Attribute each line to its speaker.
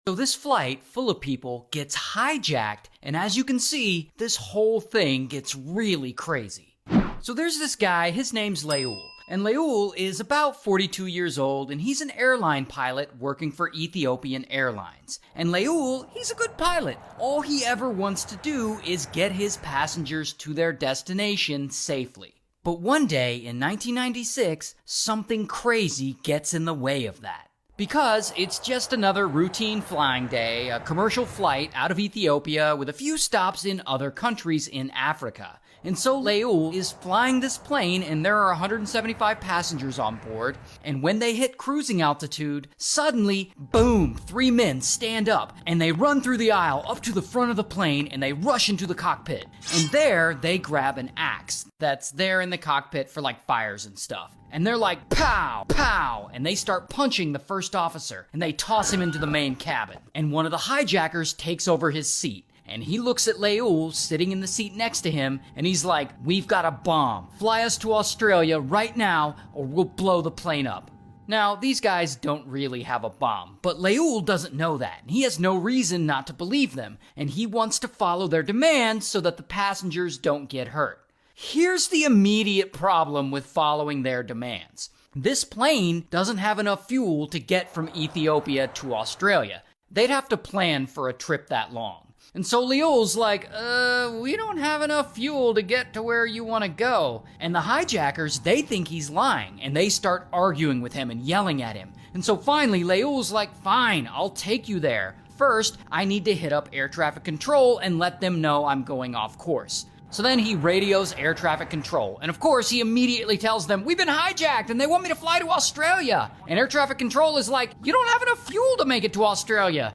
Speaker 1: So this flight full of people gets hijacked, and as you can see, this whole thing gets really crazy. So there's this guy, his name's Leul. And Leul is about 42 years old, and he's an airline pilot working for Ethiopian Airlines. And Leul, he's a good pilot. All he ever wants to do is get his passengers to their destination safely. But one day in 1996, something crazy gets in the way of that. Because it's just another routine flying day, a commercial flight out of Ethiopia with a few stops in other countries in Africa. And so Leul is flying this plane, and there are 175 passengers on board, and when they hit cruising altitude, suddenly, boom, 3 men stand up, and they run through the aisle up to the front of the plane, and they rush into the cockpit. And there, they grab an axe that's there in the cockpit for like fires and stuff. And they're like, pow, pow, and they start punching the first officer, and they toss him into the main cabin. And one of the hijackers takes over his seat. And he looks at Leul sitting in the seat next to him, and he's like, we've got a bomb. Fly us to Australia right now, or we'll blow the plane up. Now, these guys don't really have a bomb, but Leul doesn't know that, and he has no reason not to believe them, and he wants to follow their demands so that the passengers don't get hurt. Here's the immediate problem with following their demands. This plane doesn't have enough fuel to get from Ethiopia to Australia. They'd have to plan for a trip that long. And so Leul's like, we don't have enough fuel to get to where you want to go. And the hijackers, they think he's lying, and they start arguing with him and yelling at him. And so finally, Leul's like, fine, I'll take you there. First, I need to hit up air traffic control and let them know I'm going off course. So then he radios air traffic control, and of course he immediately tells them, we've been hijacked and they want me to fly to Australia. And air traffic control is like, you don't have enough fuel to make it to Australia.